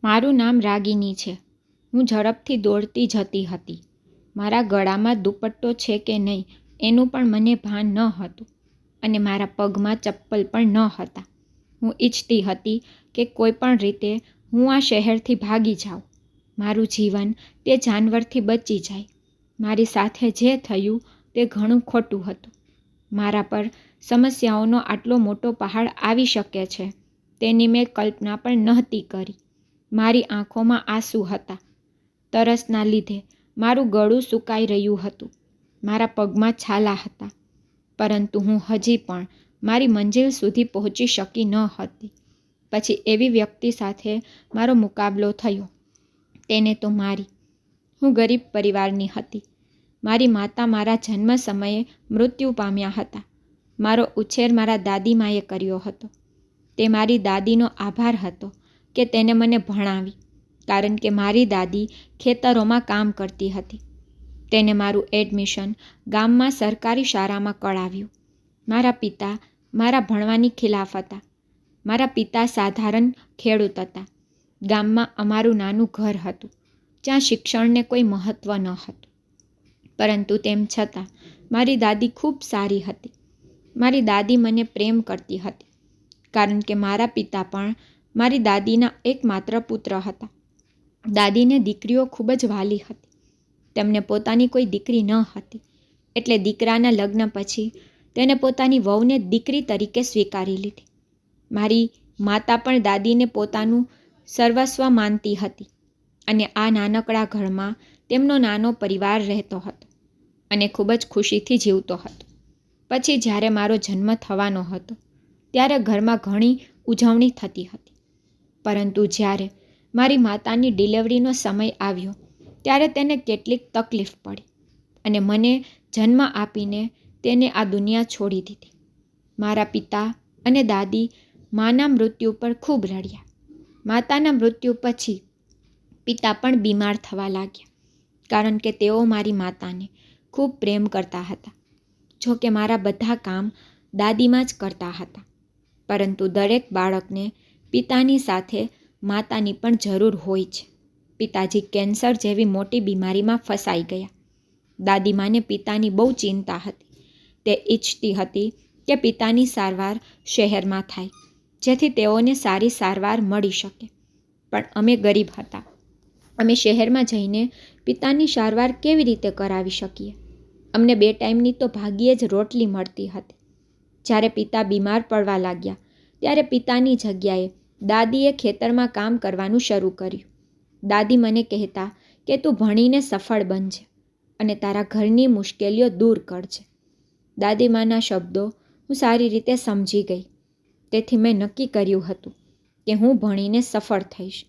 મારું નામ રાગિની છે. હું ઝડપથી દોડતી જતી હતી. મારા ગળામાં દુપટ્ટો છે કે નહીં એનું પણ મને ભાન ન હતું અને મારા પગમાં ચપ્પલ પણ ન હતા. હું ઈચ્છતી હતી કે કોઈ પણ રીતે હું આ શહેરથી ભાગી જાઉં. મારું જીવન તે જાનવરથી બચી જાય. મારી સાથે જે થયું તે ઘણું ખોટું હતું. મારા પર સમસ્યાઓનો આટલો મોટો પહાડ આવી શકે છે તેની મેં કલ્પના પણ નહોતી કરી. મારી આંખોમાં આંસુ હતા. તરસના લીધે મારું ગળું સુકાઈ રહ્યું હતું. મારા પગમાં છાલા હતા. પરંતુ હું હજી પણ મારી મંજિલ સુધી પહોંચી શકી ન હતી. પછી એવી વ્યક્તિ સાથે મારો મુકાબલો થયો. તેને તો મારી. હું ગરીબ પરિવારની હતી. મારી માતા મારા જન્મ સમયે મૃત્યુ પામ્યા હતા. મારો ઉછેર મારા દાદીમાએ કર્યો હતો. તે મારી દાદીનો આભાર હતો કે તેને મને ભણાવી, કારણ કે મારી દાદી ખેતરોમાં કામ કરતી હતી. તેને મારું એડમિશન ગામમાં સરકારી શાળામાં કરાવ્યું. મારા પિતા મારા ભણવાની ખિલાફ હતા. મારા પિતા સાધારણ ખેડૂત હતા. ગામમાં અમારું નાનું ઘર હતું જ્યાં શિક્ષણને કોઈ મહત્ત્વ ન હતું. પરંતુ તેમ છતાં મારી દાદી ખૂબ સારી હતી. મારી દાદી મને પ્રેમ કરતી હતી, કારણ કે મારા પિતા પણ મારી દાદીના એકમાત્ર પુત્ર હતા. દાદીને દીકરીઓ ખૂબ જ વહાલી હતી. તેમને પોતાની કોઈ દીકરી ન હતી, એટલે દીકરાના લગ્ન પછી તેને પોતાની વહુને દીકરી તરીકે સ્વીકારી લીધી. મારી માતા પણ દાદીને પોતાનું સર્વસ્વ માનતી હતી અને આ નાનકડા ઘરમાં તેમનો નાનો પરિવાર રહેતો હતો અને ખૂબ જ ખુશીથી જીવતો હતો. પછી જ્યારે મારો જન્મ થવાનો હતો ત્યારે ઘરમાં ઘણી ઉજવણી થતી હતી. પરંતુ જ્યારે મારી માતાની ડિલિવરીનો સમય આવ્યો ત્યારે તેને કેટલીક તકલીફ પડી અને મને જન્મ આપીને તેને આ દુનિયા છોડી દીધી. મારા પિતા અને દાદી માના મૃત્યુ પર ખૂબ રડ્યા. માતાના મૃત્યુ પછી પિતા પણ બીમાર થવા લાગ્યા, કારણ કે તેઓ મારી માતાને ખૂબ પ્રેમ કરતા હતા. જો કે મારા બધા કામ દાદીમાં જ કરતા હતા. પરંતુ દરેક બાળકને પિતાની સાથે માતાની પણ જરૂર હોય છે. પિતાજી કેન્સર જેવી મોટી બીમારીમાં ફસાઈ ગયા. દાદીમાને પિતાની બહુ ચિંતા હતી. તે ઈચ્છતી હતી કે પિતાની સારવાર શહેરમાં થાય, જેથી તેઓને સારી સારવાર મળી શકે. પણ અમે ગરીબ હતા. અમે શહેરમાં જઈને પિતાની સારવાર કેવી રીતે કરાવી શકીએ? અમને 2 ટાઈમની તો ભાગ્યે જ રોટલી મળતી હતી. જ્યારે પિતા બીમાર પડવા લાગ્યા ત્યારે પિતાની જગ્યાએ દાદીએ ખેતરમાં કામ કરવાનું શરૂ કર્યું. દાદી મને કહેતા કે તું ભણીને સફળ બનજે અને તારા ઘરની મુશ્કેલીઓ દૂર કરજે. દાદીમાના શબ્દો હું સારી રીતે સમજી ગઈ. તેથી મેં નક્કી કર્યું હતું કે હું ભણીને સફળ થઈશ,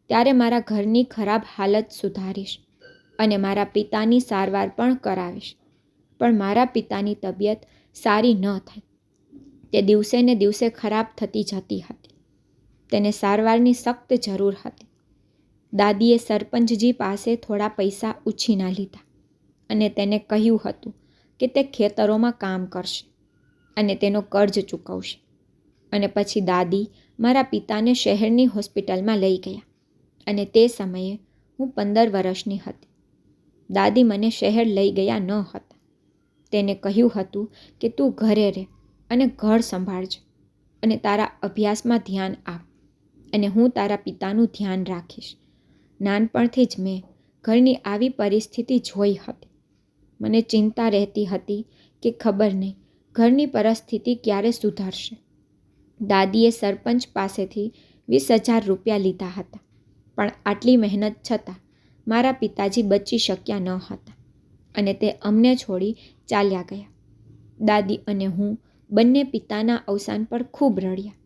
ત્યારે મારા ઘરની ખરાબ હાલત સુધારીશ અને મારા પિતાની સારવાર પણ કરાવીશ. પણ મારા પિતાની તબિયત સારી ન થઈ. તે દિવસે ને દિવસે ખરાબ થતી જતી હતી. તેને સારવારની સખ્ત જરૂર હતી. દાદીએ સરપંચજી પાસે થોડા પૈસા ઉછીના લીધા અને તેને કહ્યું હતું કે તે ખેતરોમાં કામ કરશે અને તેનો કર્જ ચૂકવશે. અને પછી દાદી મારા પિતાને શહેરની હોસ્પિટલમાં લઈ ગયા અને તે સમયે હું 15 વર્ષની હતી. દાદી મને શહેર લઈ ગયા ન હતા. તેને કહ્યું હતું કે તું ઘરે રહે અને ઘર સંભાળજે અને તારા અભ્યાસમાં ધ્યાન આપ અને હું તારા પિતાનું ધ્યાન રાખીશ. નાનપણથી જ મેં ઘરની આવી પરિસ્થિતિ જોઈ હતી. મને ચિંતા રહેતી હતી કે ખબર નહીં ઘરની પરિસ્થિતિ ક્યારે સુધરશે. દાદીએ સરપંચ પાસેથી 20,000 રૂપિયા લીધા હતા, પણ આટલી મહેનત છતાં મારા પિતાજી બચી શક્યા ન હતા અને તે અમને છોડી ચાલ્યા ગયા. દાદી અને હું બંને પિતાના અવસાન પર ખૂબ રડ્યા,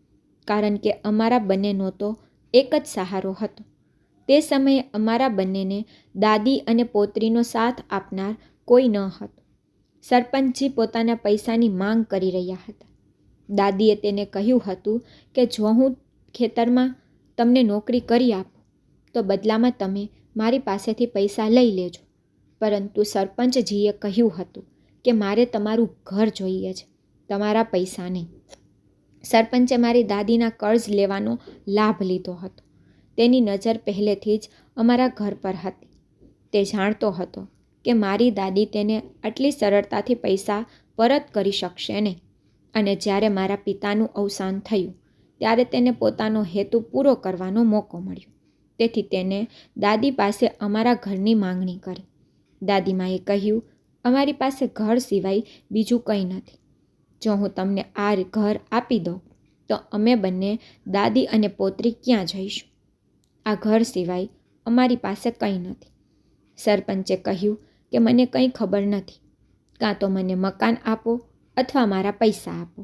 કારણ કે અમારા બંનેનો તો એક જ સહારો હતો. તે સમયે અમારા બંનેને દાદી અને પૌત્રીનો સાથ આપનાર કોઈ ન હતું. સરપંચજી પોતાના પૈસાની માંગ કરી રહ્યા હતા. દાદીએ તેને કહ્યું હતું કે જો હું ખેતરમાં તમને નોકરી કરી આપું તો બદલામાં તમે મારી પાસેથી પૈસા લઈ લેજો. પરંતુ સરપંચજીએ કહ્યું હતું કે મારે તમારું ઘર જોઈએ છે, તમારા પૈસા નહીં. સરપંચે મારી દાદીના કર્જ લેવાનો લાભ લીધો હતો. તેની નજર પહેલેથી જ અમારા ઘર પર હતી. તે જાણતો હતો કે મારી દાદી તેને આટલી સરળતાથી પૈસા પરત કરી શકશે નહીં, અને જ્યારે મારા પિતાનું અવસાન થયું ત્યારે તેને પોતાનો હેતુ પૂરો કરવાનો મોકો મળ્યો. તેથી તેને દાદી પાસે અમારા ઘરની માંગણી કરી. દાદીમાએ કહ્યું, અમારી પાસે ઘર સિવાય બીજું કંઈ નથી. જો હું તમને આ ઘર આપી દઉં તો અમે બંને દાદી અને પૌત્રી ક્યાં જઈશું? આ ઘર સિવાય અમારી પાસે કંઈ નથી. સરપંચે કહ્યું કે મને કંઈ ખબર નથી. કાં તો મને મકાન આપો અથવા મારા પૈસા આપો.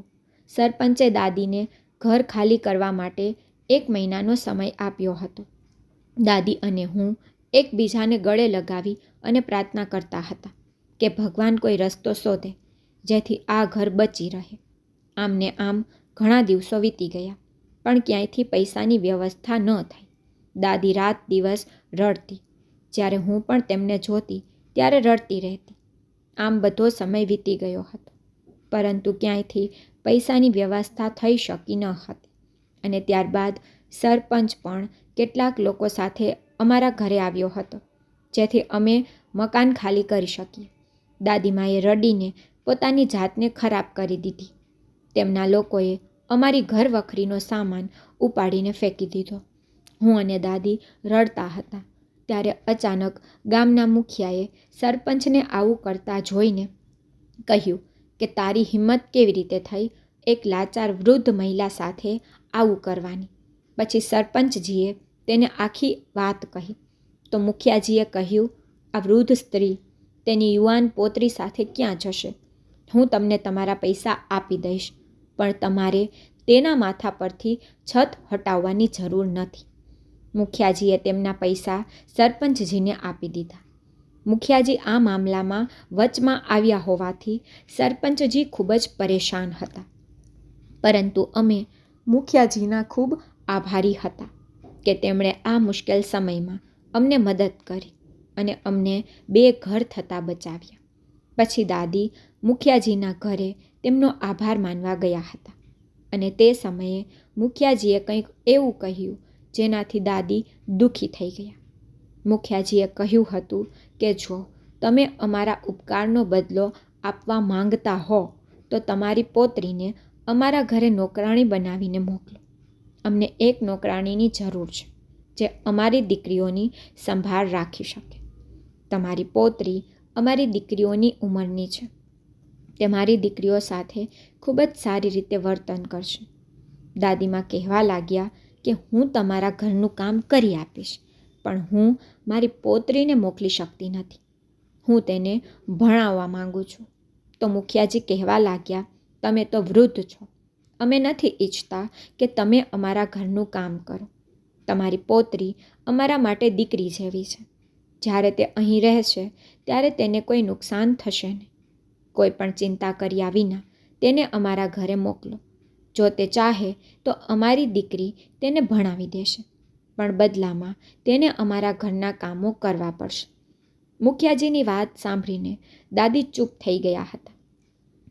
સરપંચે દાદીને ઘર ખાલી કરવા માટે 1 મહિનાનો સમય આપ્યો હતો. દાદી અને હું એકબીજાને ગળે લગાવી અને પ્રાર્થના કરતા હતા કે ભગવાન કોઈ રસ્તો શોધે જેથી આ ઘર બચી રહે. આમ ને આમ ઘણા દિવસો વીતી ગયા, પણ ક્યાંયથી પૈસાની વ્યવસ્થા ન થઈ. દાદી રાત દિવસ રડતી. જ્યારે હું પણ તેમને જોતી ત્યારે રડતી રહેતી. આમ બધો સમય વીતી ગયો હતો, પરંતુ ક્યાંયથી પૈસાની વ્યવસ્થા થઈ શકી ન હતી. અને ત્યારબાદ સરપંચ પણ કેટલાક લોકો સાથે અમારા ઘરે આવ્યો હતો, જેથી અમે મકાન ખાલી કરી શકીએ. દાદીમાએ રડીને પોતાની જાતને ખરાબ કરી દીધી. તેમના લોકોએ અમારી ઘર વખરીનો સામાન ઉપાડીને ફેંકી દીધો. હું અને દાદી રડતા હતા ત્યારે અચાનક ગામના મુખિયાએ સરપંચને આવું કરતા જોઈને કહ્યું કે તારી હિંમત કેવી રીતે થઈ એક લાચાર વૃદ્ધ મહિલા સાથે આવું કરવાની? પછી સરપંચજીએ તેને આખી વાત કહી તો મુખિયાજીએ કહ્યું, આ વૃદ્ધ સ્ત્રી તેની યુવાન પૌત્રી સાથે ક્યાં જશે? હું તમને તમારા પૈસા આપી દઈશ, પણ તમારે તેના માથા પરથી છત હટાવવાની જરૂર નથી. મુખિયાજીએ તેમના પૈસા સરપંચજીને આપી દીધા. મુખિયાજી આ મામલામાં વચમાં આવ્યા હોવાથી સરપંચજી ખૂબ જ પરેશાન હતા, પરંતુ અમે મુખિયાજીના ખૂબ આભારી હતા કે તેમણે આ મુશ્કેલ સમયમાં અમને મદદ કરી અને અમને 2 ઘર થતાં બચાવ્યા. પછી દાદી મુખિયાજીના ઘરે તેમનો આભાર માનવા ગયા હતા, અને તે સમયે મુખિયાજીએ કંઈક એવું કહ્યું જેનાથી દાદી દુઃખી થઈ ગયા. મુખિયાજીએ કહ્યું હતું કે જો તમે અમારા ઉપકારનો બદલો આપવા માંગતા હો તો તમારી પૌત્રીને અમારા ઘરે નોકરાણી બનાવીને મોકલો. અમને એક નોકરાણીની જરૂર છે જે અમારી દીકરીઓની સંભાળ રાખી શકે. તમારી પૌત્રી અમારી દીકરીઓની ઉંમરની છે. તે મારી દીકરીઓ સાથે ખૂબ જ સારી રીતે વર્તન કરશે. દાદીમા કહેવા લાગ્યા કે હું તમારા ઘરનું કામ કરી આપીશ, પણ હું મારી પૌત્રીને મોકલી શકતી નથી. હું તેને ભણાવવા માંગુ છું. તો મુખિયાજી કહેવા લાગ્યા, તમે તો વૃદ્ધ છો. અમે નથી ઈચ્છતા કે તમે અમારા ઘરનું કામ કરો. તમારી પૌત્રી અમારા માટે દીકરી જેવી છે. જ્યારે તે અહીં રહેશે ત્યારે તેને કોઈ નુકસાન થશે નહીં. કોઈ પણ ચિંતા કર્યા વિના તેને અમારા ઘરે મોકલો. જો તે ચાહે તો અમારી દીકરી તેને ભણાવી દેશે, પણ બદલામાં તેને અમારા ઘરના કામો કરવા પડશે. મુખિયાજીની વાત સાંભળીને દાદી ચૂપ થઈ ગયા હતા,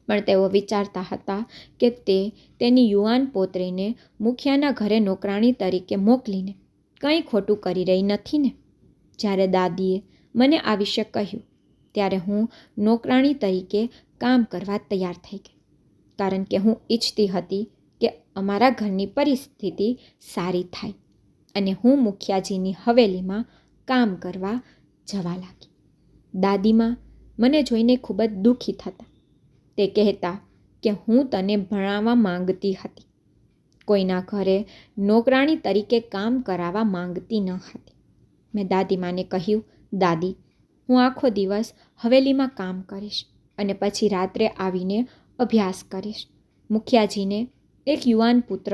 પણ તેઓ વિચારતા હતા કે તે તેની યુવાન પૌત્રીને મુખિયાના ઘરે નોકરાણી તરીકે મોકલીને કંઈ ખોટું કરી રહી નથી ને? જ્યારે દાદીએ મને આ વિશે કહ્યું ત્યારે હું નોકરાણી તરીકે કામ કરવા તૈયાર થઈ ગઈ, કારણ કે હું ઈચ્છતી હતી કે અમારા ઘરની પરિસ્થિતિ સારી થાય અને હું મુખિયાજીની હવેલીમાં કામ કરવા જવા લાગી. દાદીમાં મને જોઈને ખૂબ જ દુઃખી થતા. તે કહેતા કે હું તને ભણાવવા માંગતી હતી, કોઈના ઘરે નોકરાણી તરીકે કામ કરાવવા માંગતી ન હતી. મેં દાદીમાને કહ્યું, દાદી, હું આખો દિવસ હવેલીમાં કામ કરીશ અને પછી રાત્રે આવીને અભ્યાસ કરીશ. મુખિયાજીને એક યુવાન પુત્ર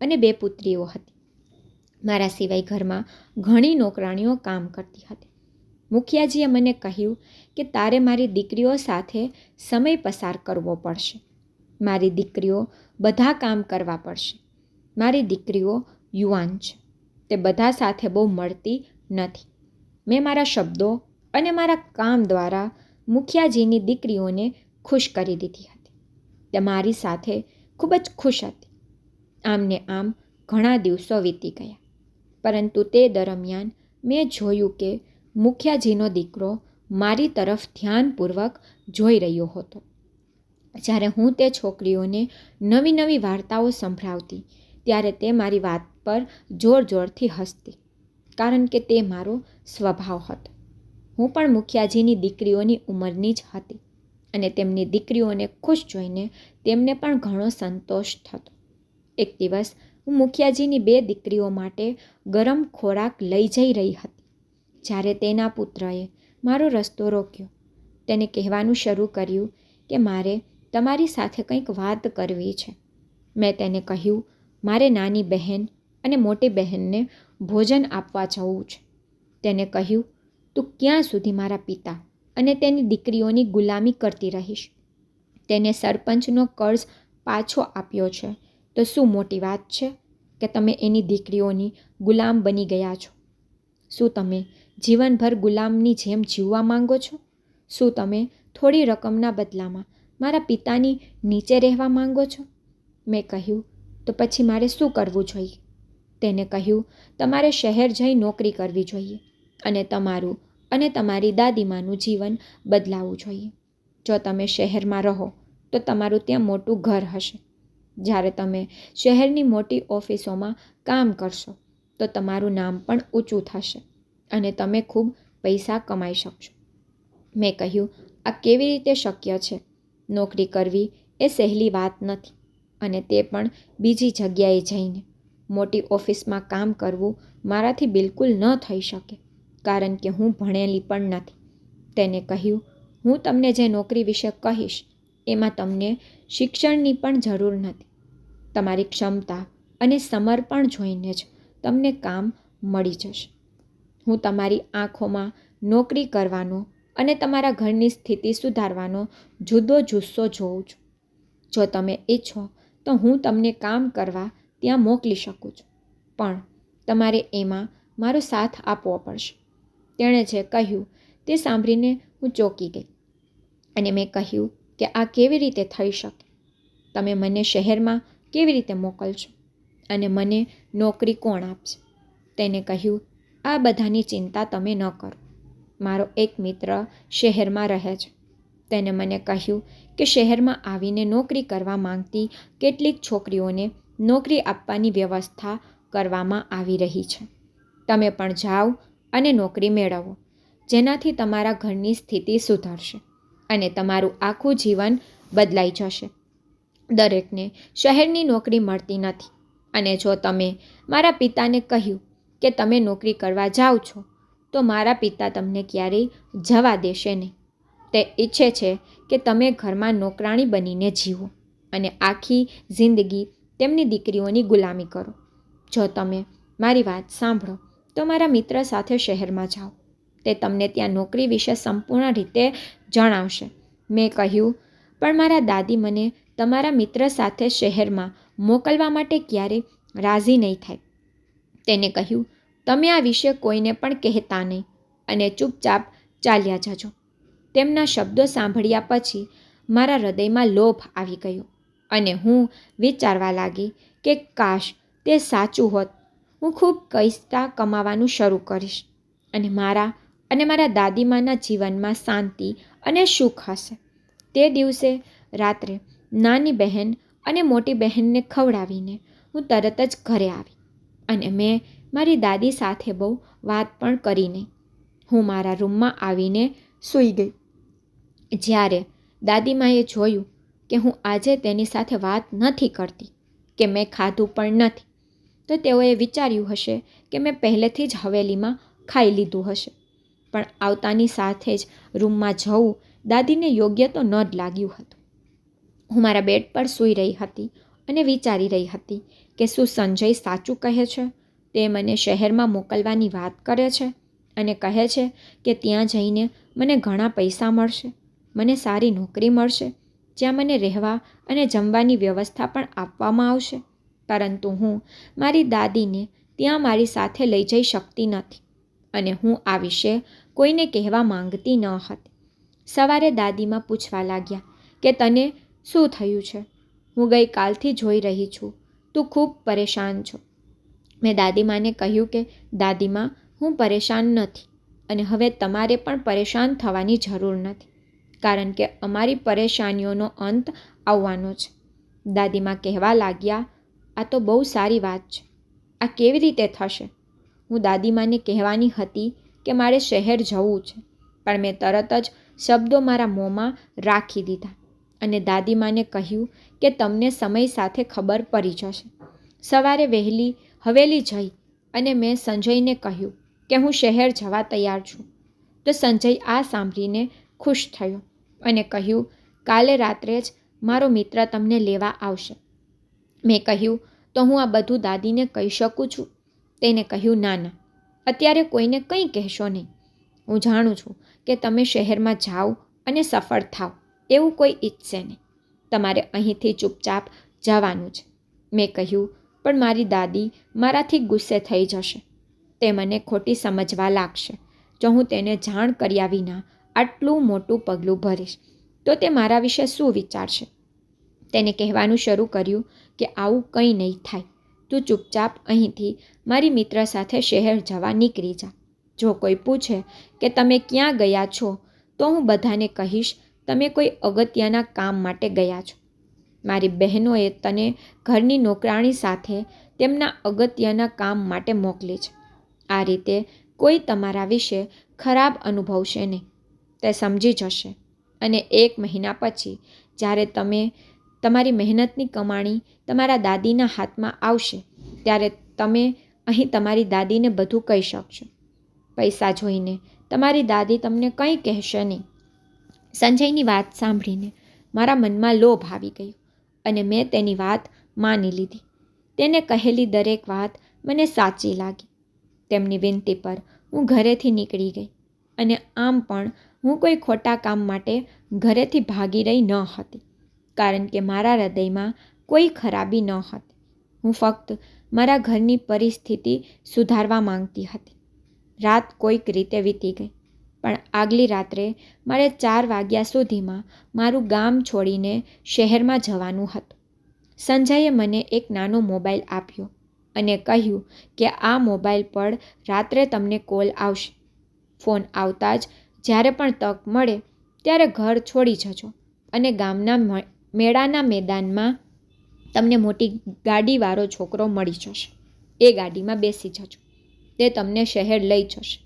અને 2 પુત્રીઓ હતી. મારા સિવાય ઘરમાં ઘણી નોકરાણીઓ કામ કરતી હતી. મુખિયાજીએ મને કહ્યું કે તારે મારી દીકરીઓ સાથે સમય પસાર કરવો પડશે. મારી દીકરીઓ બધા કામ કરવા પડશે. મારી દીકરીઓ યુવાન છે, તે બધા સાથે બહુ મળતી નથી. મેં મારા શબ્દો અને મારા કામ દ્વારા મુખિયાજીની દીકરીઓને ખુશ કરી દીધી હતી. તે મારી સાથે ખૂબ જ ખુશ હતી. આમ ને આમ ઘણા દિવસો વીતી ગયા. પરંતુ તે દરમિયાન મેં જોયું કે મુખિયાજીનો દીકરો મારી તરફ ધ્યાનપૂર્વક જોઈ રહ્યો હતો. જ્યારે હું તે છોકરીઓને નવી નવી વાર્તાઓ સંભળાવતી ત્યારે તે મારી વાત પર જોર જોરથી હસતી, કારણ કે તે મારો સ્વભાવ હતો. હું પણ મુખિયાજીની દીકરીઓની ઉંમરની જ હતી અને તેમની દીકરીઓને ખુશ જોઈને તેમને પણ ઘણો સંતોષ થતો. એક દિવસ હું મુખિયાજીની 2 દીકરીઓ માટે ગરમ ખોરાક લઈ જઈ રહી હતી, જ્યારે તેના પુત્રએ મારો રસ્તો રોક્યો. તેને કહેવાનું શરૂ કર્યું કે મારે તમારી સાથે કંઈક વાત કરવી છે. મેં તેને કહ્યું, મારે નાની બહેન અને મોટી બહેનને ભોજન આપવા જવું છે. તેને કહ્યું, તું ક્યાં સુધી મારા પિતા અને તેની દીકરીઓની ગુલામી કરતી રહીશ? તેને સરપંચનો કર્જ પાછો આપ્યો છે તો શું મોટી વાત છે કે તમે એની દીકરીઓની ગુલામ બની ગયા છો? શું તમે જીવનભર ગુલામની જેમ જીવવા માંગો છો? શું તમે થોડી રકમના બદલામાં મારા પિતાની નીચે રહેવા માંગો છો? મેં કહ્યું, તો પછી મારે શું કરવું જોઈએ? તેને કહ્યું, તમારે શહેર જઈ નોકરી કરવી જોઈએ અને તમારું અને તમારી દાદીમાનું જીવન બદલાવવું જોઈએ. જો તમે શહેરમાં રહો તો તમારું ત્યાં મોટું ઘર હશે. જ્યારે તમે શહેરની મોટી ઓફિસોમાં કામ કરશો તો તમારું નામ પણ ઊંચું થશે અને તમે ખૂબ પૈસા કમાઈ શકશો. મેં કહ્યું, આ કેવી રીતે શક્ય છે? નોકરી કરવી એ સહેલી વાત નથી, અને તે પણ બીજી જગ્યાએ જઈને. મોટી ઓફિસમાં કામ કરવું મારાથી બિલકુલ ન થઈ શકે, કારણ કે હું ભણેલી પણ નથી. તેને કહ્યું, હું તમને જે નોકરી વિશે કહીશ એમાં તમને શિક્ષણની પણ જરૂર નથી. તમારી ક્ષમતા અને સમર્પણ જોઈને જ તમને કામ મળી જશે. હું તમારી આંખોમાં નોકરી કરવાનો અને તમારા ઘરની સ્થિતિ સુધારવાનો જુદો જુસ્સો જોઉં છું. જો તમે ઈચ્છો તો હું તમને કામ કરવા ત્યાં મોકલી શકું છું, પણ તમારે એમાં મારો સાથ આપવો પડશે. તેણે જે કહ્યું તે સાંભળીને હું ચોંકી ગઈ અને મેં કહ્યું કે આ કેવી રીતે થઈ શકે? તમે મને શહેરમાં કેવી રીતે મોકલશો અને મને નોકરી કોણ આપશે? તેને કહ્યું, આ બધાની ચિંતા તમે ન કરો. મારો એક મિત્ર શહેરમાં રહે છે. તેને મને કહ્યું કે શહેરમાં આવીને નોકરી કરવા માંગતી કેટલીક છોકરીઓને નોકરી આપવાની વ્યવસ્થા કરવામાં આવી રહી છે. તમે પણ જાઓ અને નોકરી મેળવો, જેનાથી તમારા ઘરની સ્થિતિ સુધરશે અને તમારું આખું જીવન બદલાઈ જશે. દરેકને શહેરની નોકરી મળતી નથી, અને જો તમે મારા પિતાને કહ્યું કે તમે નોકરી કરવા જાઓ છો તો મારા પિતા તમને ક્યારેય જવા દેશે નહીં. તે ઈચ્છે છે કે તમે ઘરમાં નોકરાણી બનીને જીવો અને આખી જિંદગી તેમની દીકરીઓની ગુલામી કરો. જો તમે મારી વાત સાંભળો તો મારા મિત્ર સાથે શહેરમાં જાઓ. તે તમને ત્યાં નોકરી વિશે સંપૂર્ણ રીતે જણાવશે. મેં કહ્યું, પણ મારા દાદી મને તમારા મિત્ર સાથે શહેરમાં મોકલવા માટે ક્યારેય રાજી નહીં થાય. તેને કહ્યું, તમે આ વિશે કોઈને પણ કહેતા નહીં અને ચૂપચાપ ચાલ્યા જજો. તેમના શબ્દો સાંભળ્યા પછી મારા હૃદયમાં લોભ આવી ગયો અને હું વિચારવા લાગી કે કાશ તે સાચું હોત. હું ખૂબ પૈસા કમાવાનું શરૂ કરીશ અને મારા દાદીમાના જીવનમાં શાંતિ અને સુખ હશે. તે દિવસે રાત્રે નાની બહેન અને મોટી બહેનને ખવડાવીને હું તરત જ ઘરે આવી અને મેં મારી દાદી સાથે બહુ વાત પણ કરી નહીં. હું મારા રૂમમાં આવીને સૂઈ ગઈ. જ્યારે દાદીમાએ જોયું કે હું આજે તેની સાથે વાત નથી કરતી કે મેં ખાધું પણ નથી, તો તેઓએ વિચાર્યું હશે કે મેં પહેલેથી જ હવેલીમાં ખાઈ લીધું હશે. પણ આવતાની સાથે જ રૂમમાં જવું દાદીને યોગ્ય તો ન જ લાગ્યું હતું. હું મારા બેડ પર સૂઈ રહી હતી અને વિચારી રહી હતી કે શું સંજય સાચું કહે છે? તે મને શહેરમાં મોકલવાની વાત કરે છે અને કહે છે કે ત્યાં જઈને મને ઘણા પૈસા મળશે, મને સારી નોકરી મળશે, જ્યાં મને રહેવા અને જમવાની વ્યવસ્થા પણ આપવામાં આવશે. પરંતુ હું મારી દાદીને ત્યાં મારી સાથે લઈ જઈ શકતી નથી અને હું આ વિશે કોઈને કહેવા માંગતી ન હતી. સવારે દાદીમાં પૂછવા લાગ્યા કે તને શું થયું છે? હું ગઈકાલથી જોઈ રહી છું, તું ખૂબ પરેશાન છો. મેં દાદીમાને કહ્યું કે દાદીમા, હું પરેશાન નથી અને હવે તમારે પણ પરેશાન થવાની જરૂર નથી, કારણ કે અમારી પરેશાનીઓનો અંત આવવાનો છે. દાદીમા કહેવા લાગ્યા, આ તો બહુ સારી વાત છે. આ કેવી રીતે થશે? હું દાદીમાને કહેવાની હતી કે મારે શહેર જવું છે, પણ મેં તરત જ શબ્દો મારા મોંમાં રાખી દીધા અને દાદીમાને કહ્યું કે તમને સમય સાથે ખબર પડી જશે. સવારે વહેલી હવેલી જઈ અને મેં સંજયને કહ્યું કે હું શહેર જવા તૈયાર છું. તો સંજય આ સાંભળીને ખુશ થયો અને કહ્યું, કાલે રાત્રે જ મારો મિત્ર તમને લેવા આવશે. મેં કહ્યું, તો હું આ બધું દાદીને કહી શકું છું? તેને કહ્યું, ના ના, અત્યારે કોઈને કંઈ કહેશો નહીં. હું જાણું છું કે તમે શહેરમાં જાઓ અને સફળ થાવ એવું કોઈ ઈચ્છશે નહીં. તમારે અહીંથી ચૂપચાપ જવાનું છે. મેં કહ્યું, પણ મારી દાદી મારાથી ગુસ્સે થઈ જશે. તે મને ખોટી સમજવા લાગશે. જો હું તેને જાણ કર્યા વિના આટલું મોટું પગલું ભરીશ તો તે મારા વિશે શું વિચારશે? તેને કહેવાનું શરૂ કર્યું કે આવું કંઈ નહીં થાય. તું ચૂપચાપ અહીંથી મારી મિત્ર સાથે શહેર જવા નીકળી જા. જો કોઈ પૂછે કે તમે ક્યાં ગયા છો તો હું બધાને કહીશ તમે કોઈ અગત્યના કામ માટે ગયા છો. મારી બહેનોએ તને ઘરની નોકરાણી સાથે તેમના અગત્યના કામ માટે મોકલી છે. આ રીતે કોઈ તમારા વિશે ખરાબ અનુભવશે નહીં. તે સમજી જશે અને 1 મહિના પછી જ્યારે તમારી મહેનતની કમાણી તમારા દાદીના હાથમાં આવશે ત્યારે તમે અહીં તમારી દાદીને બધું કહી શકશો. પૈસા જોઈને તમારી દાદી તમને કંઈ કહેશે નહીં. સંજયની વાત સાંભળીને મારા મનમાં લોભ આવી ગયો અને મેં તેની વાત માની લીધી. તેને કહેલી દરેક વાત મને સાચી લાગી. તેમની વિનંતી પર હું ઘરેથી નીકળી ગઈ અને આમ પણ હું કોઈ ખોટા કામ માટે ઘરેથી ભાગી રહી ન હતી, કારણ કે મારા હૃદયમાં કોઈ ખરાબી ન હતી. હું ફક્ત મારા ઘરની પરિસ્થિતિ સુધારવા માંગતી હતી. રાત કોઈક રીતે વીતી ગઈ, પણ આગલી રાત્રે મારે 4 વાગ્યા સુધીમાં મારું ગામ છોડીને શહેરમાં જવાનું હતું. સંજયે મને એક નાનો મોબાઈલ આપ્યો અને કહ્યું કે આ મોબાઈલ પર રાત્રે તમને કોલ આવશે. ફોન આવતા જ જ્યારે પણ તક મળે ત્યારે ઘર છોડી જજો અને ગામના મેળાના મેદાનમાં તમને મોટી ગાડીવાળો છોકરો મળી જશે. એ ગાડીમાં બેસી જજો. તે તમને શહેર લઈ જશે.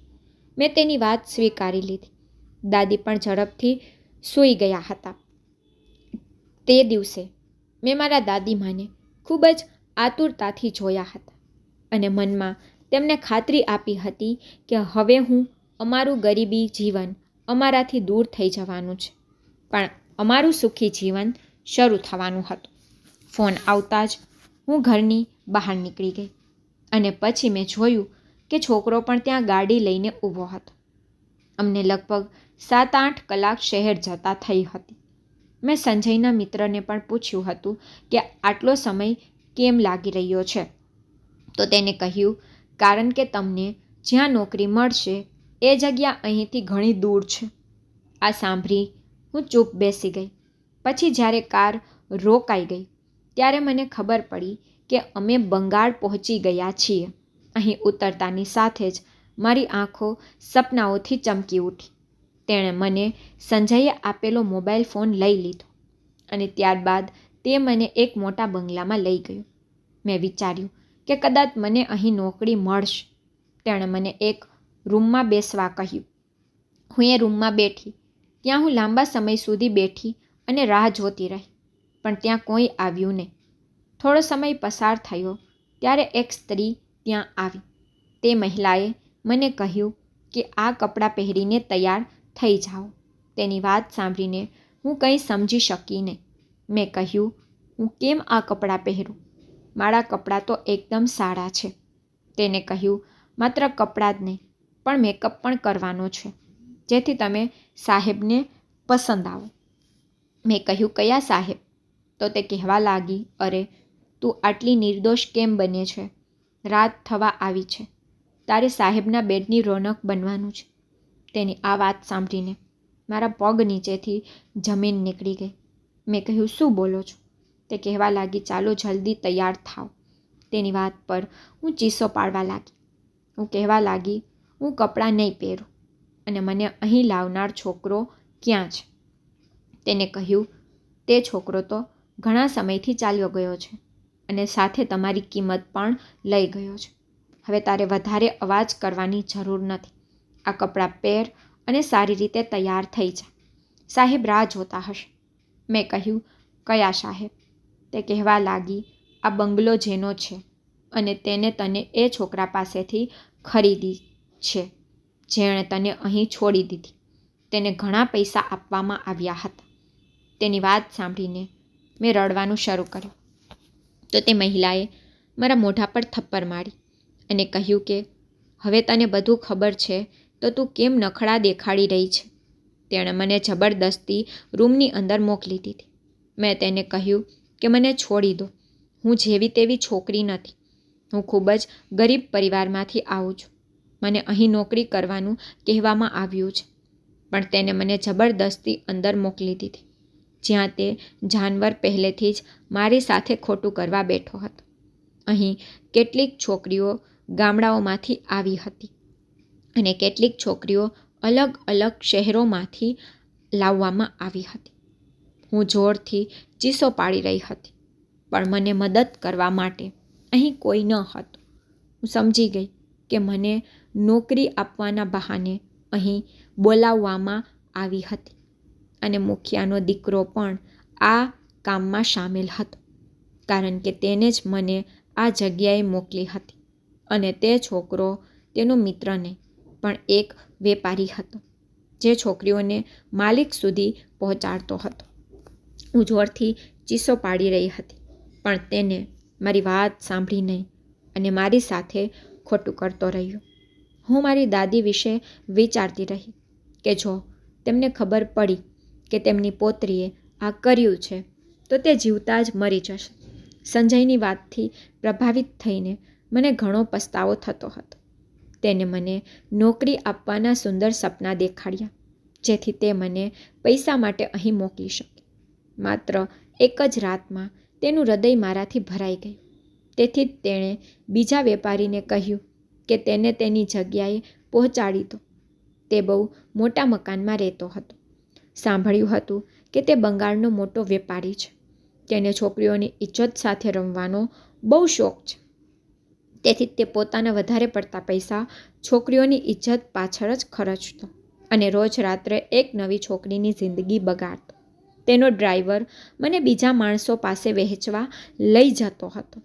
મેં તેની વાત સ્વીકારી લીધી. દાદી પણ ઝડપથી સૂઈ ગયા હતા. તે દિવસે મેં મારા દાદીમાને ખૂબ જ આતુરતાથી જોયા હતા અને મનમાં તેમને ખાતરી આપી હતી કે હવે અમારું ગરીબી જીવન અમારાથી દૂર થઈ જવાનું છે, પણ અમારું સુખી જીવન શરૂ થવાનું હતું. ફોન આવતા જ હું ઘરની બહાર નીકળી ગઈ અને પછી મેં જોયું કે છોકરો પણ ત્યાં ગાડી લઈને ઊભો હતો. અમને લગભગ 7-8 કલાક શહેર જતા થઈ હતી. મેં સંજયના મિત્રને પણ પૂછ્યું હતું કે આટલો સમય કેમ લાગી રહ્યો છે, તો તેને કહ્યું, કારણ કે તમને જ્યાં નોકરી મળશે એ જગ્યા અહીંથી ઘણી દૂર છે. આ સાંભળી હું ચૂપ બેસી ગઈ. પછી જ્યારે કાર રોકાઈ ગઈ ત્યારે મને ખબર પડી કે અમે બંગાળ પહોંચી ગયા છીએ. અહીં ઉતરતાની સાથે જ મારી આંખો સપનાઓથી ચમકી ઉઠી. તેણે મને સંજયે આપેલો મોબાઈલ ફોન લઈ લીધો અને ત્યારબાદ તે મને એક મોટા બંગલામાં લઈ ગયો. મેં વિચાર્યું કે કદાચ મને અહીં નોકરી મળશે. તેણે મને એક રૂમમાં બેસવા કહ્યું. હું એ રૂમમાં બેઠી. ત્યાં હું લાંબા સમય સુધી બેઠી અને રાહ જોતી રહી, પણ ત્યાં કોઈ આવ્યું નહીં. થોડો સમય પસાર થયો ત્યારે એક સ્ત્રી ત્યાં આવી. તે મહિલાએ મને કહ્યું કે આ કપડાં પહેરીને તૈયાર થઈ જાઓ. તેની વાત સાંભળીને હું કંઈ સમજી શકી નહીં. મેં કહ્યું, હું કેમ આ કપડાં પહેરું? મારા કપડાં તો એકદમ સારા છે. તેને કહ્યું, માત્ર કપડાં જ નહીં પણ મેકઅપ પણ કરવાનો છે, જેથી તમે સાહેબને પસંદ આવો. મેં કહ્યું, કયા સાહેબ? તો તે કહેવા લાગી, અરે તું આટલી નિર્દોષ કેમ બને છે? રાત થવા આવી છે. તારે સાહેબના બેડની રોનક બનવાનું છે. તેની આ વાત સાંભળીને મારા પગ નીચેથી જમીન નીકળી ગઈ. મેં કહ્યું, શું બોલો છો? તે કહેવા લાગી, ચાલો જલ્દી તૈયાર થાવ. તેની વાત પર હું ચીસો પાડવા લાગી. હું કહેવા લાગી, હું કપડાં નહીં પહેરું અને મને અહીં લાવનાર છોકરો ક્યાં છે? તેને કહ્યું, તે છોકરો તો ઘણા સમયથી ચાલ્યો ગયો છે અને સાથે તમારી કિંમત પણ લઈ ગયો છે. હવે તારે વધારે અવાજ કરવાની જરૂર નથી. આ કપડાં પહેર અને સારી રીતે તૈયાર થઈ જા. સાહેબ રાહ જોતા હશે. મેં કહ્યું, કયા સાહેબ? તે કહેવા લાગી, આ બંગલો જેનો છે અને તેને તને એ છોકરા પાસેથી ખરીદી છે જેણે તને અહીં છોડી દીધી. તેને ઘણા પૈસા આપવામાં આવ્યા હતા. તેની વાત સાંભળીને મેં રડવાનું શરૂ કર્યું. તો તે મહિલાએ મારા મોઢા પર થપ્પડ મારી અને કહ્યું કે હવે તને બધું ખબર છે તો તું કેમ નખડા દેખાડી રહી છે? તેણે મને જબરદસ્તી રૂમની અંદર મોકલી દીધી. મેં તેને કહ્યું કે મને છોડી દો. હું જેવી તેવી છોકરી નથી. હું ખૂબ જ ગરીબ પરિવારમાંથી આવું છું. મને અહીં નોકરી કરવાનું કહેવામાં આવ્યું છે, પણ તેને મને જબરદસ્તી અંદર મોકલી દીધી, જ્યાં તે જાનવર પહેલેથી જ મારી સાથે ખોટું કરવા બેઠો હતો. અહીં કેટલીક છોકરીઓ ગામડાઓમાંથી આવી હતી અને કેટલીક છોકરીઓ અલગ અલગ શહેરોમાંથી લાવવામાં આવી હતી. હું જોરથી ચીસો પાડી રહી હતી, પણ મને મદદ કરવા માટે અહીં કોઈ ન હતું. હું સમજી ગઈ કે મને નોકરી આપવાના બહાને અહીં બોલાવવામાં આવી હતી અને મુખિયાનો દીકરો પણ આ કામમાં સામેલ હતો, કારણ કે તેને જ મને આ જગ્યાએ મોકલી હતી. અને તે છોકરો તેનો મિત્ર નહીં, પણ એક વેપારી હતો જે છોકરીઓને માલિક સુધી પહોંચાડતો હતો. હું જોરથી ચીસો પાડી રહી હતી, પણ તેને મારી વાત સાંભળી નહીં અને મારી સાથે ખોટું કરતો રહ્યો. હું મારી દાદી વિશે વિચારતી રહી કે જો તેમને ખબર પડી કે તેમની પોતરીએ આ કર્યું છે તો તે જીવતા જ મરી જશે. સંજયની વાતથી પ્રભાવિત થઈને મને ઘણો પસ્તાવો થતો હતો. તેને મને નોકરી આપવાના સુંદર સપના દેખાડ્યા, જેથી તે મને પૈસા માટે અહીં મોકલી શકે. માત્ર એક જ રાતમાં તેનું હૃદય મારાથી ભરાઈ ગયું. તેથી જ તેણે બીજા વેપારીને કહ્યું કે તેને તેની જગ્યાએ પહોંચાડી દો. તે બહુ મોટા મકાનમાં રહેતો હતો. સાંભળ્યું હતું કે તે બંગાળનો મોટો વેપારી છે. તેને છોકરીઓની ઇજ્જત સાથે રમવાનો બહુ શોખ છે. તેથી તે પોતાના વધારે પડતા પૈસા છોકરીઓની ઇજ્જત પાછળ જ ખર્ચતો અને રોજ રાત્રે એક નવી છોકરીની જિંદગી બગાડતો. તેનો ડ્રાઈવર મને બીજા માણસો પાસે વહેંચવા લઈ જતો હતો,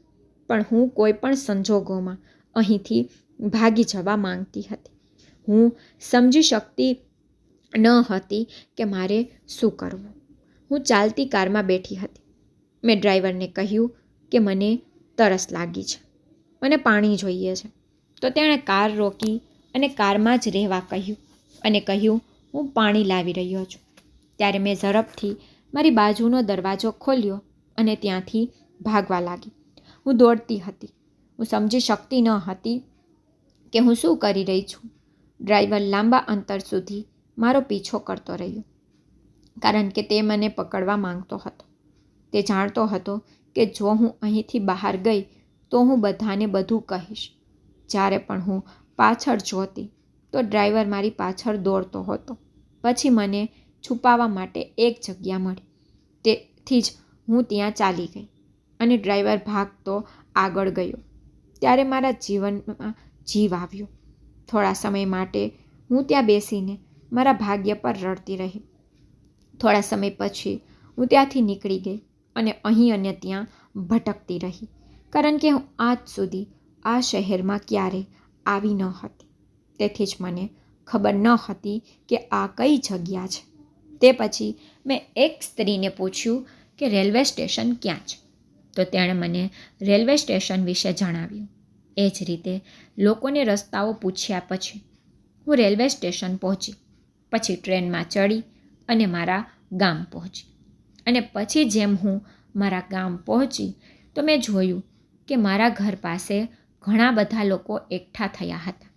પણ હું કોઈ પણ સંજોગોમાં અહીંથી ભાગી જવા માંગતી હતી. હું સમજી શકતી ન હતી કે મારે શું કરવું. હું ચાલતી કારમાં બેઠી હતી. મેં ડ્રાઈવરને કહ્યું કે મને તરસ લાગી છે, મને પાણી જોઈએ છે. તો તેણે કાર રોકી અને કારમાં જ રહેવા કહ્યું અને કહ્યું, હું પાણી લાવી રહ્યો છું. ત્યારે મેં ઝડપથી મારી બાજુનો દરવાજો ખોલ્યો અને ત્યાંથી ભાગવા લાગી. હું દોડતી હતી. હું સમજી શકતી ન હતી કે હું શું કરી રહી છું. ડ્રાઈવર લાંબા અંતર સુધી મારો પીછો કરતો રહ્યો, કારણ કે તે મને પકડવા માંગતો હતો. તે જાણતો હતો કે જો હું અહીંથી બહાર ગઈ તો હું બધાને બધું કહીશ. જ્યારે પણ હું પાછળ જોતી તો ડ્રાઈવર મારી પાછળ દોડતો હતો. પછી મને છુપાવવા માટે એક જગ્યા મળી. તેથી જ હું ત્યાં ચાલી ગઈ અને ડ્રાઈવર ભાગતો આગળ ગયો. ત્યારે મારા જીવનમાં જીવ આવ્યો. થોડા સમય માટે હું ત્યાં બેસીને મારા ભાગ્ય પર રડતી રહી. થોડા સમય પછી હું ત્યાંથી નીકળી ગઈ અને અહીં અને ત્યાં ભટકતી રહી, કારણ કે હું આજ સુધી આ શહેરમાં ક્યારેય આવી ન હતી. તેથી જ મને ખબર ન હતી કે આ કઈ જગ્યા છે. તે પછી મેં એક સ્ત્રીને પૂછ્યું કે રેલવે સ્ટેશન ક્યાં છે. તો તેણે મને રેલવે સ્ટેશન વિશે જણાવ્યું. એ જ રીતે લોકોને રસ્તાઓ પૂછ્યા પછી હું રેલવે સ્ટેશન પહોંચી. પછી ટ્રેનમાં ચડી અને મારા ગામ પહોંચી. અને પછી જેમ હું મારા ગામ પહોંચી તો મેં જોયું કે મારા ઘર પાસે ઘણા બધા લોકો એકઠા થયા હતા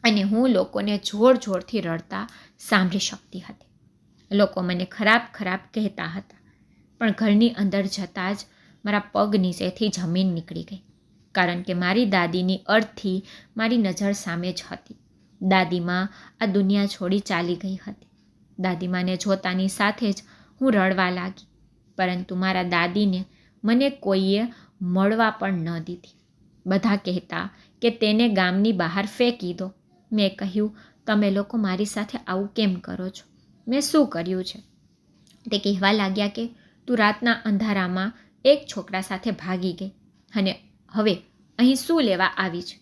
અને હું લોકોને જોર જોરથી રડતા સાંભળી શકતી હતી. લોકો મને ખરાબ ખરાબ કહેતા હતા, પણ ઘરની અંદર જતાં જ મારા પગ નીચેથી જમીન નીકળી ગઈ. કારણ કે મારી દાદીની અર્થથી મારી નજર સામે જ હતી. દાદીમાં આ દુનિયા છોડી ચાલી ગઈ હતી. દાદીમાને જોતાની સાથે જ હું રડવા લાગી, પરંતુ મારા દાદીને મને કોઈએ મળવા પણ ન દીધી. બધા કહેતા કે તેને ગામની બહાર ફેંકી દો. મેં કહ્યું, તમે લોકો મારી સાથે આવું કેમ કરો છો? મેં શું કર્યું છે? તે કહેવા લાગ્યા કે તું રાતના અંધારામાં એક છોકરા સાથે ભાગી ગઈ અને હવે અહીં શું લેવા આવી છે?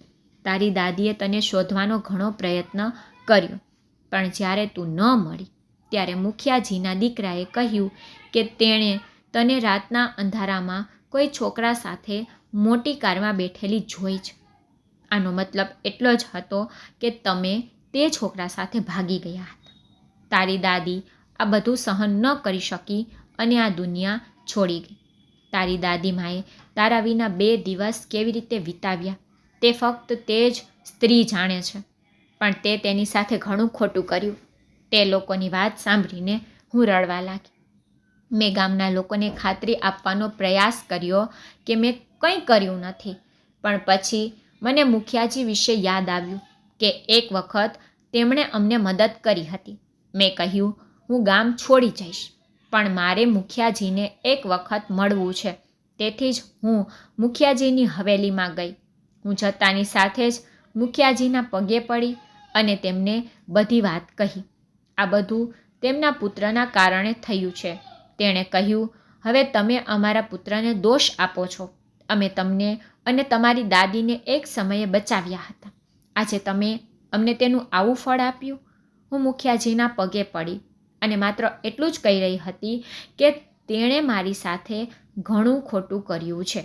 તારી દાદીએ તને શોધવાનો ઘણો પ્રયત્ન કર્યો, પણ જ્યારે તું ન મળી ત્યારે મુખિયાજીના દીકરાએ કહ્યું કે તેણે તને રાતના અંધારામાં કોઈ છોકરા સાથે મોટી કારમાં બેઠેલી જોઈ છે. આનો મતલબ એટલો જ હતો કે તમે તે છોકરા સાથે ભાગી ગયા હતા. તારી દાદી આ બધું સહન ન કરી શકી અને આ દુનિયા છોડી ગઈ. તારી દાદીમાએ તારા વિના 2 દિવસ કેવી રીતે વિતાવ્યા તે ફક્ત તે જ સ્ત્રી જાણે છે, પણ તે તેની સાથે ઘણું ખોટું કર્યું. તે લોકોની વાત સાંભળીને હું રડવા લાગી. મેં ગામના લોકોને ખાતરી આપવાનો પ્રયાસ કર્યો કે મેં કંઈ કર્યું નથી, પણ પછી મને મુખિયાજી વિશે યાદ આવ્યું કે એક વખત તેમણે અમને મદદ કરી હતી. મેં કહ્યું, હું ગામ છોડી જઈશ, પણ મારે મુખિયાજીને એક વખત મળવું છે. તેથી જ હું મુખિયાજીની હવેલીમાં ગઈ. હું જતાની સાથે જ મુખિયાજીના પગે પડી અને તેમને બધી વાત કહી. આ બધું તેમના પુત્રના કારણે થયું છે. તેણે કહ્યું, હવે તમે અમારા પુત્રને દોષ આપો છો. અમે તમને અને તમારી દાદીને એક સમયે બચાવ્યા હતા. આજે તમે અમને તેનું આવું ફળ આપ્યું. હું મુખિયાજીના પગે પડી અને માત્ર એટલું જ કહી રહી હતી કે તેણે મારી સાથે ઘણું ખોટું કર્યું છે.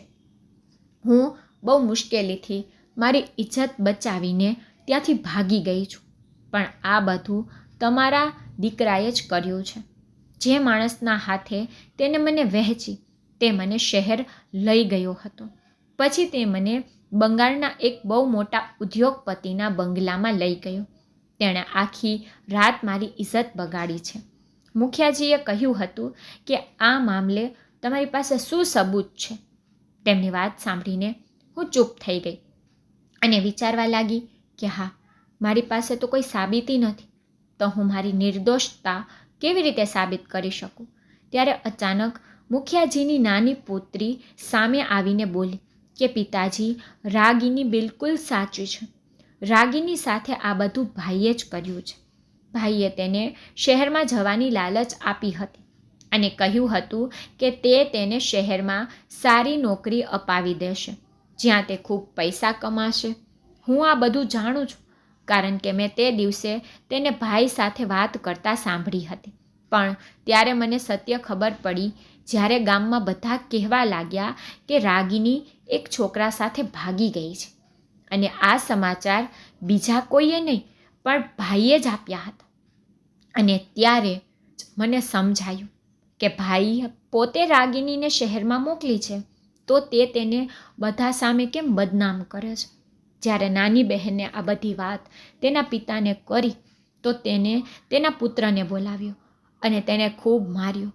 હું બહુ મુશ્કેલીથી મારી ઇજ્જત બચાવીને ત્યાંથી ભાગી ગઈ છું, પણ આ બધું તમારા દીકરાએ જ કર્યું છે. જે માણસના હાથે તેને મને વહેંચી તે મને શહેર લઈ ગયો હતો. પછી તે મને બંગાળના એક બહુ મોટા ઉદ્યોગપતિના બંગલામાં લઈ ગયો. તેણે આખી રાત મારી ઇજ્જત બગાડી છે. મુખિયાજીએ કહ્યું હતું કે આ મામલે તમારી પાસે શું સબૂત છે? તેમની વાત સાંભળીને હું ચૂપ થઈ ગઈ અને વિચારવા લાગી કે હા, મારી પાસે તો કોઈ સાબિતી નથી, તો હું મારી નિર્દોષતા કેવી રીતે સાબિત કરી શકું? ત્યારે અચાનક મુખિયાજીની નાની પુત્રી સામે આવીને બોલી કે પિતાજી, રાગીની બિલકુલ સાચું છે. રાગીની સાથે આ બધું ભાઈએ જ કર્યું છે. ભાઈએ તેને શહેરમાં જવાની લાલચ આપી હતી અને કહ્યું હતું કે તે તેને શહેરમાં સારી નોકરી અપાવી દેશે, જ્યાં તે ખૂબ પૈસા કમાશે. હું આ બધું જાણું છું કારણ કે મેં તે દિવસે તેને ભાઈ સાથે વાત કરતા સાંભળી હતી. પણ ત્યારે મને સત્ય ખબર પડી જ્યારે ગામમાં બધા કહેવા લાગ્યા કે રાગીની એક છોકરા સાથે ભાગી ગઈ છે, અને આ સમાચાર બીજા કોઈએ નહીં પણ ભાઈએ જ આપ્યા હતા. અને ત્યારે જ મને સમજાયું કે ભાઈએ પોતે રાગિનીને શહેરમાં મોકલી છે, તો તે તેને બધા સામે કેમ બદનામ કરે છે. જ્યારે નાની બહેને આ બધી વાત તેના પિતાને કરી તો તેને તેના પુત્રને બોલાવ્યો અને તેને ખૂબ માર્યો.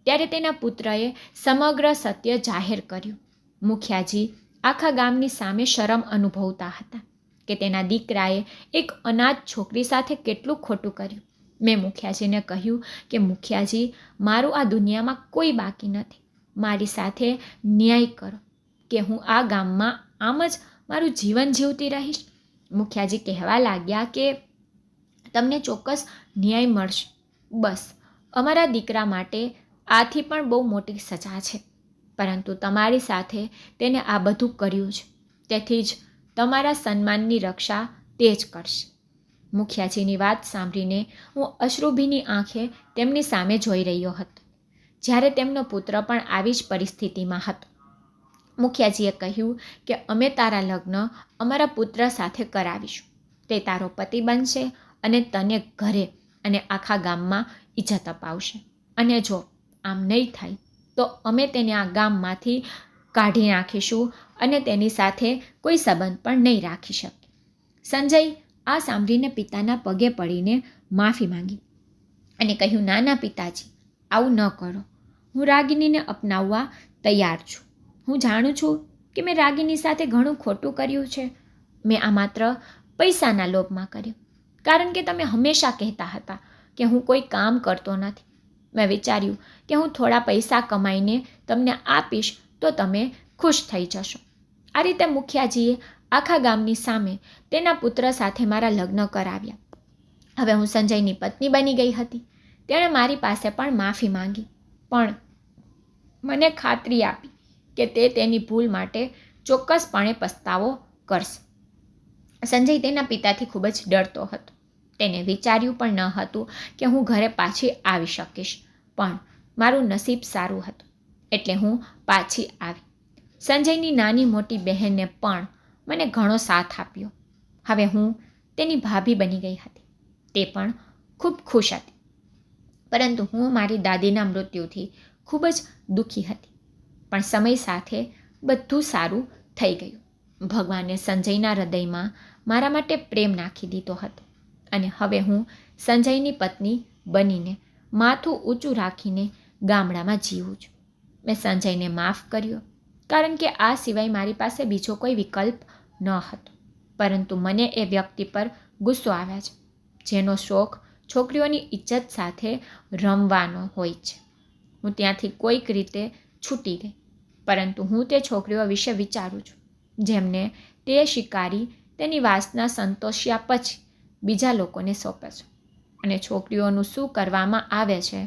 ત્યારે તેના પુત્રએ સમગ્ર સત્ય જાહેર કર્યું. મુખિયાજી આખા ગામની સામે શરમ અનુભવતા હતા કે તેના દીકરાએ એક અનાથ છોકરી સાથે કેટલું ખોટું કર્યું. મેં મુખિયાજીને કહ્યું કે મુખિયાજી, મારું આ દુનિયામાં કોઈ બાકી નથી. મારી સાથે ન્યાય કરો કે હું આ ગામમાં આમ જ મારું જીવન જીવતી રહીશ. મુખિયાજી કહેવા લાગ્યા કે તમને ચોક્કસ ન્યાય મળશે. બસ, અમારા દીકરા માટે આથી પણ બહુ મોટી સજા છે, પરંતુ તમારી સાથે તેને આ બધું કર્યું છે, તેથી જ તમારા સન્માનની રક્ષા તે જ કરશે. મુખિયાજીની વાત સાંભળીને હું અશ્રુભીની આંખે તેમની સામે જોઈ રહ્યો હતો, જ્યારે તેમનો પુત્ર પણ આવી જ પરિસ્થિતિમાં હતો. મુખિયાજીએ કહ્યું કે અમે તારા લગ્ન અમારા પુત્ર સાથે કરાવીશું. તે તારો પતિ બનશે અને તને ઘરે અને આખા ગામમાં ઇજ્જત અપાવશે. અને જો આમ નહીં થાય તો અમે તેને આ ગામમાંથી કાઢી નાખીશું અને તેની સાથે કોઈ સંબંધ પણ નહીં રાખી શકીએ. સંજય આ સાંભળીને પિતાના પગે પડીને માફી માંગી અને કહ્યું, નાના પિતાજી, આવું ન કરો. હું રાગિનીને અપનાવવા તૈયાર છું. હું જાણું છું કે મેં રાગીની સાથે ઘણું ખોટું કર્યું છે? મેં આ માત્ર પૈસાના લોભમાં કર્યું, કારણ કે તમે હંમેશા કહેતા હતા કે હું કોઈ કામ કરતો નથી. મેં વિચાર્યું કે હું થોડા પૈસા કમાઈને તમને આપીશ તો તમે ખુશ થઈ જશો. આ રીતે મુખિયાજીએ આખા ગામની સામે તેના પુત્ર સાથે મારા લગ્ન કરાવ્યા. હવે હું સંજયની પત્ની બની ગઈ હતી. તેણે મારી પાસે પણ માફી માંગી, પણ મને ખાતરી આપી કે તે તેની ભૂલ માટે ચોક્કસપણે પસ્તાવો કરશે. સંજય તેના પિતાથી ખૂબ જ ડરતો હતો. તેને વિચાર્યું પણ ન હતું કે હું ઘરે પાછી આવી શકીશ, પણ મારું નસીબ સારું હતું એટલે હું પાછી આવી. સંજયની નાની મોટી બહેને પણ મને ઘણો સાથ આપ્યો. હવે હું તેની ભાભી બની ગઈ હતી. તે પણ ખૂબ ખુશ હતી, પરંતુ હું મારી દાદીના મૃત્યુથી ખૂબ જ દુઃખી હતી. પણ સમય સાથે બધું સારું થઈ ગયું. ભગવાને સંજયના હૃદયમાં મારા માટે પ્રેમ નાખી દીધો હતો અને હવે હું સંજયની પત્ની બનીને માથું ઊંચું રાખીને ગામડામાં જીવું છું. મેં સંજયને માફ કર્યો, કારણ કે આ સિવાય મારી પાસે બીજો કોઈ વિકલ્પ ન હતો. પરંતુ મને એ વ્યક્તિ પર ગુસ્સો આવ્યા છે, જેનો શોખ છોકરીઓની ઇજ્જત સાથે રમવાનો હોય છે. હું ત્યાંથી કોઈક રીતે છૂટી ગઈ, પરંતુ હું તે છોકરીઓ વિશે વિચારું છું જેમને તે શિકારી તેની વાસના સંતોષ્યા પછી બીજા લોકોને સોંપે છે. અને છોકરીઓનું શું કરવામાં આવે છે?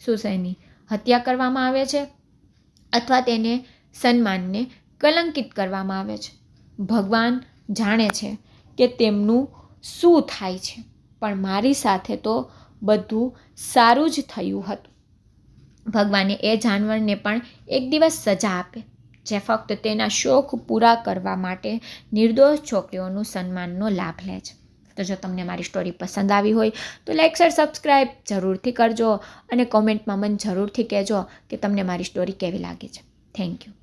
શું તેની હત્યા કરવામાં આવે છે અથવા તેને સન્માનને કલંકિત કરવામાં આવે છે? ભગવાન જાણે છે કે તેમનું શું થાય છે, પણ મારી સાથે તો બધું સારું જ થયું હતું. ભગવાને એ જાનવરને પણ એક દિવસ સજા આપે જે ફક્ત તેના શોખ પૂરા કરવા માટે નિર્દોષ છોકરીઓનું સન્માનનો લાભ લે છે. તો જો તમને મારી સ્ટોરી પસંદ આવી હોય તો લાઈક શેર સબસ્ક્રાઈબ જરૂરથી કરજો અને કોમેન્ટમાં મને જરૂરથી કહેજો કે તમને મારી સ્ટોરી કેવી લાગે છે. Thank you.